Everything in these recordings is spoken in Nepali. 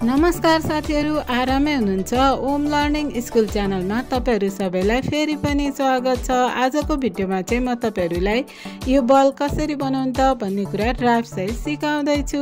नमस्कार साथीहरु, आरामै हुनुहुन्छ? ओम लर्निङ स्कुल च्यानलमा तपाईहरु सबैलाई फेरि पनि स्वागत छ। आजको भिडियोमा चाहिँ म तपाईहरुलाई यो बल कसरी बनाउनु त भन्ने कुरा ड्राफ्ट सहित सिकाउँदै छु।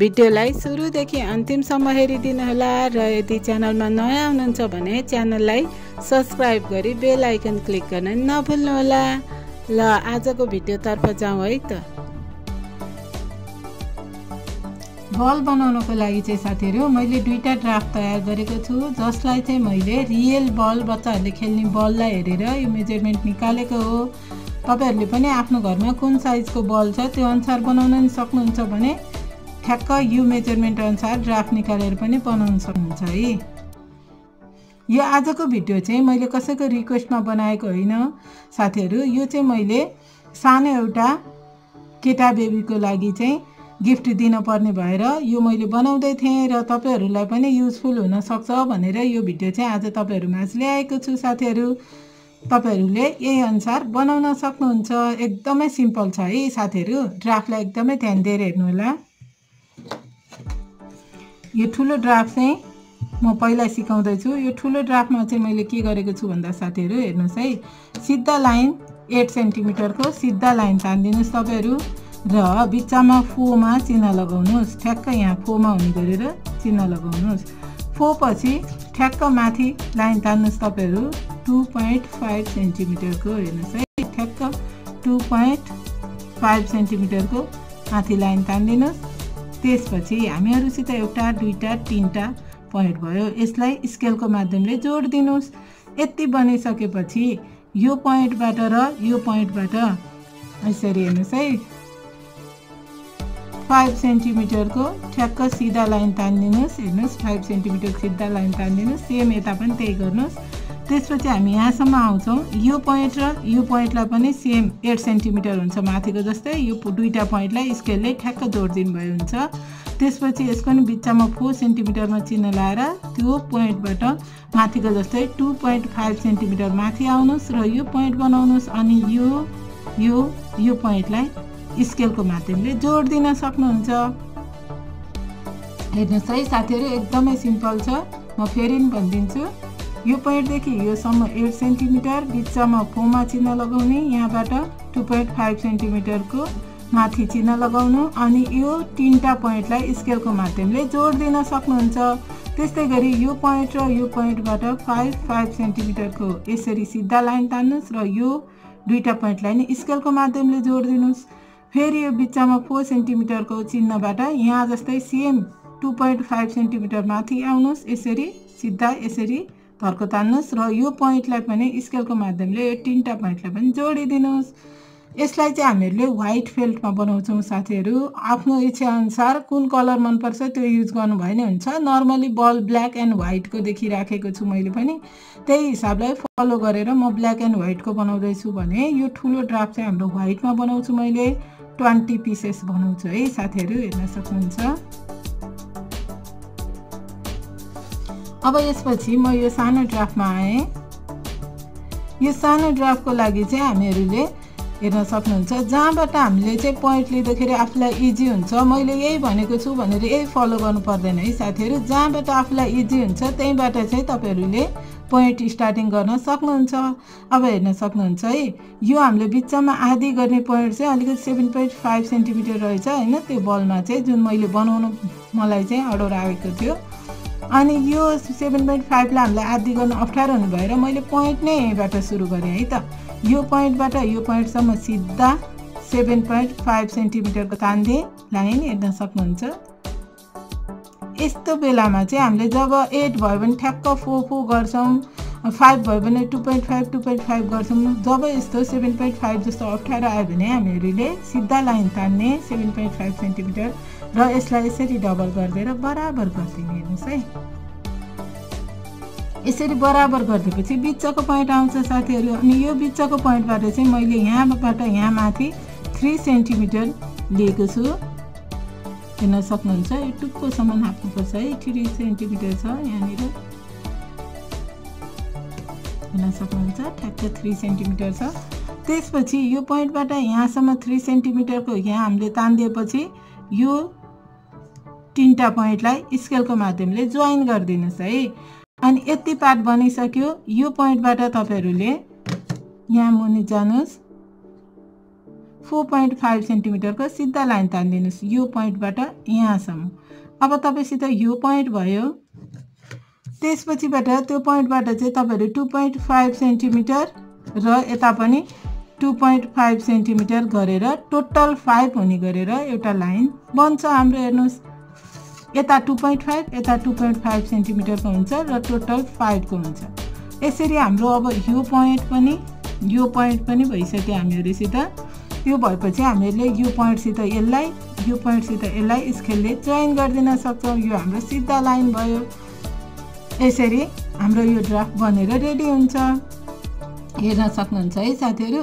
भिडियोलाई सुरुदेखि अन्तिमसम्म हेरिदिनु होला र यदि च्यानलमा नयाँ हुनुहुन्छ भने च्यानललाई सब्स्क्राइब गरी बेल आइकन क्लिक गर्न नभुल्नु होला। ल आजको भिडियोतर्फ जाउँ है त। बल बनाउनको लागि चाहिँ साथीहरु मैले दुईटा ड्राफ्ट तयार गरेको छु, जसलाई चाहिँ मैले रियल बल बच्चाहरुले खेल्ने बललाई हेरेर यो मेजरमेन्ट निकालेको हो। तपाईहरुले पनि आफ्नो घरमा कुन साइजको बल छ त्यो अनुसार बनाउन सक्नुहुन्छ भने ठ्याक्क यो मेजरमेन्ट अनुसार ड्राफ्ट निकालेर पनि बनाउन सक्नुहुन्छ है। यो आजको भिडियो चाहिँ मैले कसैको रिक्वेस्टमा बनाएको होइन साथीहरु, यो चाहिँ मैले सानो एउटा केटा बेबीको लागि चाहिँ गिफ्ट दिन पर्ने भएर यो मैले बनाउँदै थिएँ र तपाईहरुलाई पनि युजफुल हुन सक्छ भनेर यो भिडियो चाहिँ आज तपाईहरुमाझ ल्याएको छु साथीहरु। तपाईहरुले यही अनुसार बनाउन सक्नुहुन्छ। एकदमै सिम्पल छ है साथीहरु, ड्राफ्टलाई एकदमै ध्यान दिएर हेर्नु होला। यो ठुलो ड्राफ्ट चाहिँ म पहिला सिकाउँदै छु। यो ठुलो ड्राफ्टमा चाहिँ मैले के गरेको छु भन्दा साथीहरु हेर्नुस् है, सिधा लाइन 8 सेन्टिमिटर को सिधा लाइन तान्दिनुस् तपाईहरु र बिचमा फोमा चिन्ह लगाउनुस्। ठ्याक्क यहाँ फोमा हुने गरेर चिन्ह लगाउनुस्। फो पछि ठ्याक्क माथि लाइन तान्नुस् तपाईहरु 2.5 सेन्टिमिटर को। हेर्नुस् है, ठ्याक्क 2.5 सेन्टिमिटर को माथि लाइन तान्दिनुस्। त्यसपछि हामीहरुसित एउटा दुईटा तीनटा पोइन्ट भयो, यसलाई स्केलको माध्यमले जोड्दिनुस्। यति बनिसकेपछि यो पोइन्टबाट र यो पोइन्टबाट यसरी हेर्नुस् है 5 सेन्टिमिटर को ठ्याक्क सिधा लाइन तान्दिनुस्। हेर्नुस् 5 सेन्टिमिटर सिधा लाइन तान्दिनुस्। सेम यता पनि त्यही गर्नुस्। त्यसपछि हामी यहाँसम्म आउँछौं। यो पोइन्ट र यो पोइन्टलाई पनि सेम 8 सेन्टिमिटर हुन्छ माथिको जस्तै। यो दुईटा पोइन्टलाई स्केलले ठ्याक्क जोड्दिनु भयो हुन्छ। त्यसपछि यसको नि बिचमा 4 सेन्टिमिटरमा चिन्ह लाएर त्यो पोइन्टबाट माथिको जस्तै 2.5 सेन्टिमिटर माथि आउनुस् र यो पोइन्ट बनाउनुस्। अनि यो पोइन्टलाई स्केलको माध्यमले जोड दिन सक्नुहुन्छ। हेर्नुस् है साथीहरु, एकदमै सिम्पल छ। म फेरि पनि भनिदिन्छु। यो पोइन्टदेखि यो सम्म 8 सेन्टिमिटर, बिचमा फोमा चिन्ह लगाउने, यहाँबाट 2.5 सेन्टिमिटर को माथि चिन्ह लगाउनु अनि यो तीनटा पोइन्टलाई स्केलको माध्यमले जोड दिन सक्नुहुन्छ। त्यस्तै गरी यो पोइन्ट र यो पोइन्टबाट 5 सेन्टिमिटर को यसरी सिधा लाइन तान्नुस् र यो दुईटा पोइन्टलाई नि स्केलको माध्यमले जोड दिनुस्। फेरि यो बिचमा 4 सेन्टिमिटर को चिन्हबाट यहाँ जस्तै सेम 2.5 सेन्टिमिटर माथि आउनुस्। यसरी सिधा यसरी धर्को तान्नुस् र यो पोइन्टलाई पनि स्केलको माध्यमले यो तीनटा पोइन्टलाई पनि जोडिदिनुस्। यसलाई चाहिँ हामीहरूले व्हाइट फेल्टमा बनाउँछौँ साथीहरु। आफ्नो इच्छा अनुसार कुन कलर मन पर्छ त्यो युज गर्नु भए नै हुन्छ। Normally ball black and white को देखिराखेको छु मैले पनि, त्यही हिसाबलाई फलो गरेर म ब्ल्याक एन्ड व्हाइट को बनाउँदै छु भने यो ठुलो ड्राफ्ट चाहिँ हाम्रो व्हाइटमा बनाउँछु। मैले 20 पिसेस बनाउँछु है साथीहरु, हेर्न सक्नुहुन्छ। अब यसपछि म यो सानो ड्राफ्टमा आएँ। यो सानो ड्राफ्टको लागि चाहिँ हामीहरूले हेर्न सक्नुहुन्छ जहाँबाट हामीले चाहिँ पोइन्ट लिँदाखेरि आफूलाई इजी हुन्छ। मैले यही भनेको छु भनेर यही फलो गर्नु पर्दैन है साथीहरु। जहाँबाट आफूलाई इजी हुन्छ त्यहीबाट चाहिँ तपाईहरुले पोइन्ट स्टार्टिङ गर्न सक्नुहुन्छ। अब हेर्न सक्नुहुन्छ है, यो हामीले बिचमा आधी गर्ने पोइन्ट चाहिँ अलिकति 7.5 सेन्टिमिटर रहेछ हैन, त्यो बलमा चाहिँ जुन मैले बनाउनु मलाई चाहिँ अर्डर आएको थियो। अनि यो 7.5 लाई हामीले आधी गर्न अप्ठ्यारो हुने भएर मैले पोइन्ट नै यहीबाट सुरु गरेँ है त। यो पोइन्टबाट यो पोइन्टसम्म सिधा 7.5 सेन्टिमिटर को तान्दिए लाइन, हेर्न सक्नुहुन्छ। यस्तो बेलामा चाहिँ हामीले जब 8 भयो भने ठ्याक्क 4 गर्छौं, 5 भयो भने 2.5 गर्छौं। जब यस्तो 7.5 जस्तो अप्ठ्यारो आयो भने हामीहरूले सिधा लाइन तान्ने 7.5 सेन्टिमिटर र यसलाई यसरी डबल गरिदिएर बराबर गरिदिने। हेर्नुस् है, यसरी बराबर गरिदिएपछि बिचको पोइन्ट आउँछ साथीहरु। अनि यो बिचको पोइन्टबाट चाहिँ मैले यहाँबाट यहाँ माथि 3 सेन्टिमिटर लिएको छु। हेर्न सक्नुहुन्छ, यो टुप्पोसम्म नाप्नुपर्छ है, 3 सेन्टिमिटर छ यहाँनिर। हेर्न सक्नुहुन्छ ठ्याक्क 3 सेन्टिमिटर छ। त्यसपछि यो पोइन्टबाट यहाँसम्म 3 सेन्टिमिटर को यहाँ हामीले तान्दिएपछि यो तीनटा पोइन्टलाई स्केलको माध्यमले जोइन गरिदिनुस् है। अनि यति पार्ट बनिसक्यो। यो पोइन्टबाट तपाईहरुले यहाँ मुनि जानुस् 4.5 सेन्टिमिटरको सिधा लाइन तान्दिनुस् यो पोइन्टबाट यहाँसम्म। अब तपाईसित यो पोइन्ट भयो। त्यसपछिबाट त्यो पोइन्टबाट चाहिँ तपाईहरु 2.5 सेन्टिमिटर र यता पनि 2.5 सेन्टिमिटर गरेर टोटल 5 हुने गरेर एउटा लाइन बन्छ हाम्रो। हेर्नुस् यता 2.5 यता 2.5 सेन्टिमिटरको हुन्छ र टोटल 5 को हुन्छ। यसरी हाम्रो अब यो पोइन्ट पनि भइसक्यो हामीहरुसित। यो भएपछि हामीले यो पोइन्टसित यसलाई स्केलले जोइन गरिदिन सक्छौं। यो हाम्रो सिधा लाइन भयो। यसरी हाम्रो यो ड्राफ्ट बनेर रेडी हुन्छ। हेर्न सक्नुहुन्छ है साथीहरु।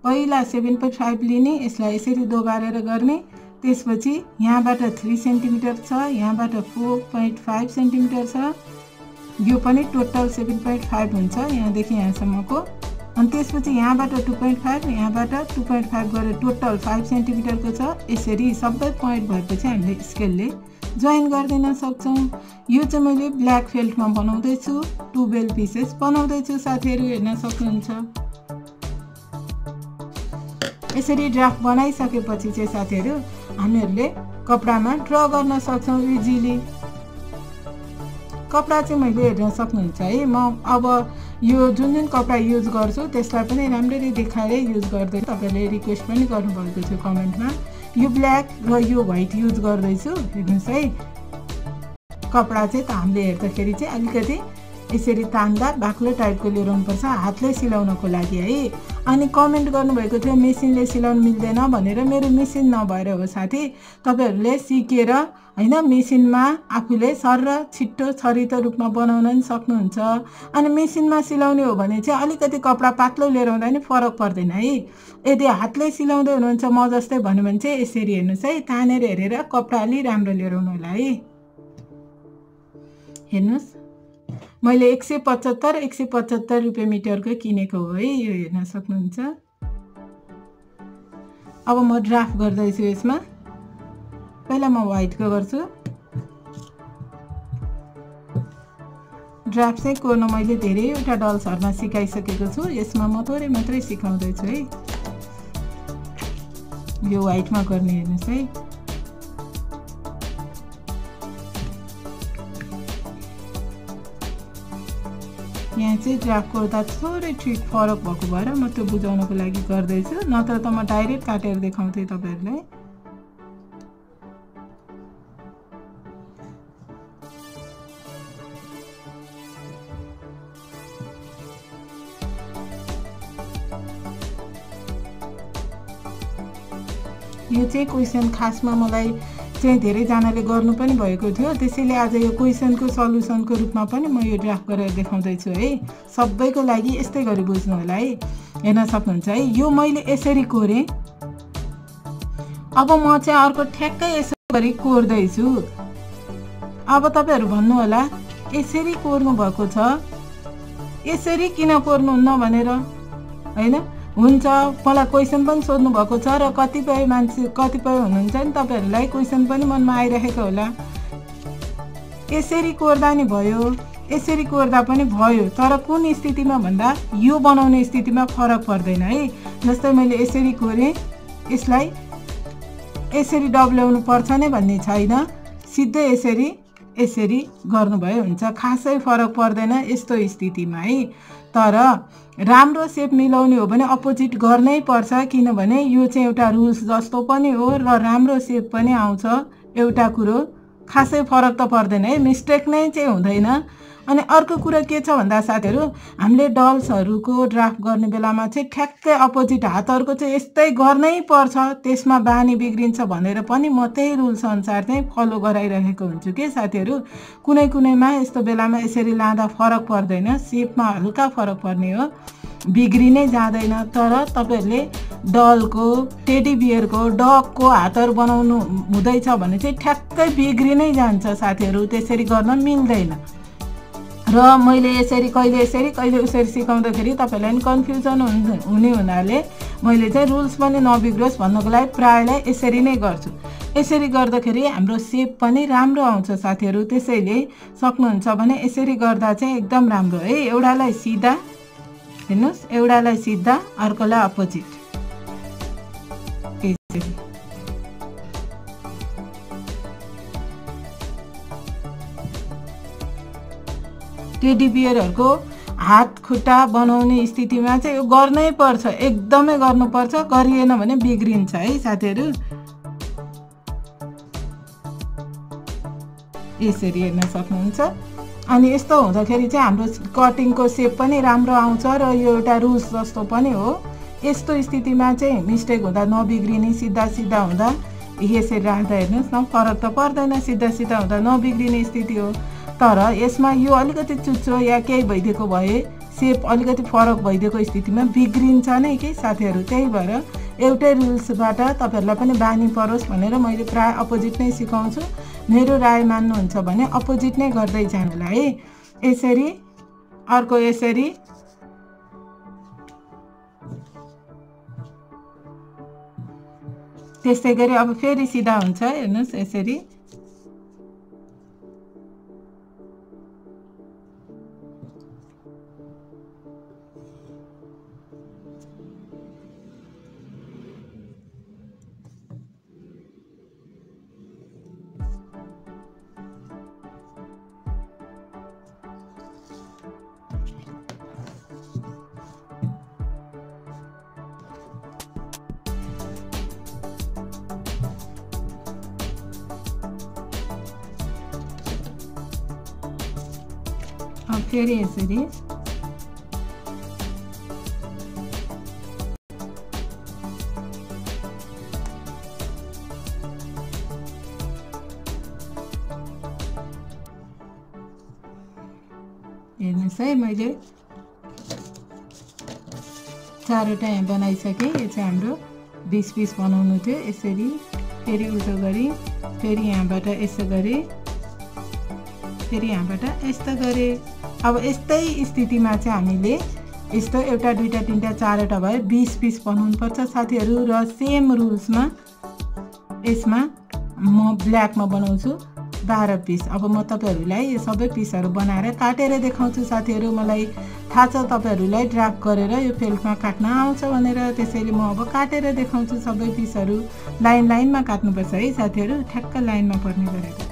पहिला 7.5 लिने, यसलाई यसरी दोबारेर गर्ने। त्यसपछि यहाँबाट 3 सेन्टिमिटर छ, यहाँबाट 4.5 सेन्टिमिटर छ। यो पनि टोटल 7.5 हुन्छ यहाँदेखि यहाँसम्मको। अनि त्यसपछि यहाँबाट 2.5 यहाँबाट 2.5 गरेर टोटल 5 सेन्टिमिटरको छ। यसरी सबै पोइन्ट भएपछि हामीले स्केलले जोइन गरिदिन सक्छौं। यो चाहिँ मैले ब्ल्याक फेल्टमा बनाउँदै छु। 12 पिसेस बनाउँदै छु साथीहरु, हेर्न सक्नुहुन्छ। यसरी ड्राफ्ट बनाइसकेपछि चाहिँ साथीहरु हामीहरुले कपडामा ड्रा गर्न सक्छौं इजिली। कपडा चाहिँ मैले हेर्न सक्नुहुन्छ है। म अब यो जुन कपडा युज गर्छु त्यसलाई पनि राम्ररी देखाएर युज गर्दै। तपाईले रिक्वेस्ट पनि गर्नुभएको थियो कमेन्टमा। यो ब्ल्याक र यो व्हाइट युज गर्दै छु। हेर्नुस् है। कपडा चाहिँ त हामीले हेर्दाखेरि चाहिँ अलिकति यसरी तान्दा बाक्लो टाइपको ल्याउनु पर्छ हातले सिलाउनको लागि है। अनि कमेन्ट गर्नुभएको थियो मेसिनले सिलाउन मिल्दैन भनेर। मेरो मेसिन नभएर हो साथी। तपाईहरुले सिकेर हैन मेसिनमा आफूले सरर छिट्टो छरितो रूपमा बनाउन नि सक्नुहुन्छ। अनि मेसिनमा सिलाउने हो भने चाहिँ अलिकति कपडा पातलो लिएर आउँदा नि फरक पर्दैन है। यदि हातले सिलाउँदै हुनुहुन्छ म जस्तै भन्नु भने चाहिँ यसरी हेर्नुस् है। तानेर हेरेर कपडा अलि राम्रो लिएर आउनु होला है। हेर्नुस् मैले 175 रुपैयाँ मिटरको किनेको हो है। यो हेर्न सक्नुहुन्छ। अब म ड्राफ्ट गर्दै छु यसमा। पहिला म व्हाइटको गर्छु। ड्राफ्ट चाहिँ कोर्न मैले धेरैवटा डल्सहरुमा सिकाइसकेको छु। यसमा म थोरै मात्रै सिकाउँदै छु है। यो व्हाइटमा गर्ने हेर्नुस् है। यहाँ चाहिँ ड्राफ्ट गर्दा थोरै ट्रिक फरक भएको भएर म त्यो बुझाउनको लागि गर्दै छु। नत्र त म डाइरेक्ट काटेर देखाउँथे तपाईहरुलाई। यो चाहिँ क्वेशन खासमा मलाई चाहिँ धेरै जनाले गर्नु पनि भएको थियो। त्यसैले आज यो क्वेशनको सल्युसनको रूपमा पनि म यो ड्राफ्ट गरेर देखाउँदै छु है। सबैको लागि यस्तै गरी बुझ्नु होला है। हेर्न सक्नुहुन्छ है। यो मैले यसरी कोरे। अब म चाहिँ अर्को ठ्याक्कै यसरी गरी कोर्दै छु। अब तपाईहरु भन्नु होला यसरी कोर्नु भएको छ, यसरी किन कोर्नुहुन्न भनेर हैन। हुन्छ मलाई क्वेशन पनि सोध्नु भएको छ र कतिपय हुनुहुन्छ नि तपाईहरुलाई क्वेशन पनि मनमा आइरहेको होला। यसरी कोर्दा नि भयो, यसरी कोर्दा पनि भयो। तर कुन स्थितिमा भन्दा यो बनाउने स्थितिमा फरक पर्दैन है। जस्तै मैले यसरी कोरे, यसलाई यसरी डब्ल्याउनु पर्छ नै भन्ने छैन। सिधै यसरी गर्नुभयो हुन्छ। खासै फरक पर्दैन यस्तो स्थितिमा है। तर राम्रो शेप मिलाउने हो भने अपोजिट गर्नै पर्छ। किनभने यो चाहिँ एउटा रुल्स जस्तो पनि हो र राम्रो शेप पनि आउँछ। एउटा कुरो खासै फरक त पर्दैन है। मिस्टेक नै चाहिँ हुँदैन। अनि अर्को कुरा के छ भन्दा साथीहरु हामीले डल्सहरुको ड्राफ्ट गर्ने बेलामा चाहिँ ठ्याक्कै अपोजिट हातहरुको चाहिँ यस्तै गर्नै पर्छ। त्यसमा बानी बिग्रिन्छ भनेर पनि म त्यही रुल्स अनुसार चाहिँ फलो गराइरहेको हुन्छु के साथीहरु। कुनैमा यस्तो बेलामा यसरी लाँदा फरक पर्दैन। शेपमा हल्का फरक पर्ने हो, बिग्रिनै जाँदैन। तर तपाईहरुले डलको, टेडी बियरको, डगको हातहरु बनाउनु हुँदैछ भने चाहिँ ठ्याक्कै बिग्रिनै जान्छ साथीहरु। त्यसरी गर्न मिल्दैन। र मैले यसरी कहिले उसरी सिकाउँदाखेरि तपाईहरुलाई नि कन्फ्युजन हुने हुनाले मैले चाहिँ रुल्स पनि नबिग्रोस् भन्नको लागि प्रायलाई यसरी नै गर्छु। यसरी गर्दाखेरि हाम्रो सेप पनि राम्रो आउँछ साथीहरु। त्यसैले सक्नुहुन्छ भने यसरी गर्दा चाहिँ एकदम राम्रो है। एउटालाई सिधा हेर्नुस्, एउटालाई सिधा अर्कोलाई अपोजिट यसरी। टेडी बियरहरुको हात खुट्टा बनाउने स्थितिमा चाहिँ यो गर्नै पर्छ, एकदमै गर्नुपर्छ। गरिएन भने बिग्रिन्छ है साथीहरु। यसरी हेर्न सक्नुहुन्छ। अनि यस्तो हुँदाखेरि चाहिँ हाम्रो कटिङको सेप पनि राम्रो आउँछ र यो एउटा रुल्स जस्तो पनि हो। यस्तो स्थितिमा चाहिँ मिस्टेक हुँदा नबिग्रिने, सिधा सिधा हुँदा यसरी राख्दा हेर्नुस् न फरक त पर्दैन, सिधा सिधा हुँदा नबिग्रिने स्थिति हो। तर यसमा यो अलिकति चुच्चो या केही भइदिएको भए, सेप अलिकति फरक भइदिएको स्थितिमा बिग्रिन्छ नै के साथीहरु। त्यही भएर एउटै रुल्सबाट तपाईहरुलाई पनि बानी परोस् भनेर मैले प्राय अपोजिट नै सिकाउँछु। मेरो राय मान्नुहुन्छ भने अपोजिट नै गर्दै जानु होला है। यसरी अर्को यसरी त्यस्तै गरी अब फेरि सिधा हुन्छ हेर्नुस् यसरी। अब फेरि यसरी हेर्नुस् है। मैले 4वटा यहाँ बनाइसकेँ। यो चाहिँ हाम्रो 20 पिस बनाउनु थियो। यसरी फेरि उल्टो गरी फेरि यहाँबाट यसो गरी फेरि यहाँबाट यस्तो गरे। अब यस्तै स्थितिमा चाहिँ हामीले यस्तो एउटा दुईटा तीनटा चारवटा भए 20 पिस बनाउनु पर्छ साथीहरु। र सेम रुल्समा यसमा म ब्ल्याकमा बनाउँछु 12 पिस। अब म तपाईहरुलाई यो सबै पिसहरु बनाएर काटेर देखाउँछु साथीहरु। मलाई थाहा छ तपाईहरुलाई ड्राफ्ट गरेर यो फेल्टमा काट्न आउँछ भनेर, त्यसैले म अब काटेर देखाउँछु सबै पिसहरु। लाइन लाइनमा काट्नुपर्छ है साथीहरु, ठ्याक्क लाइनमा पर्ने गरेर।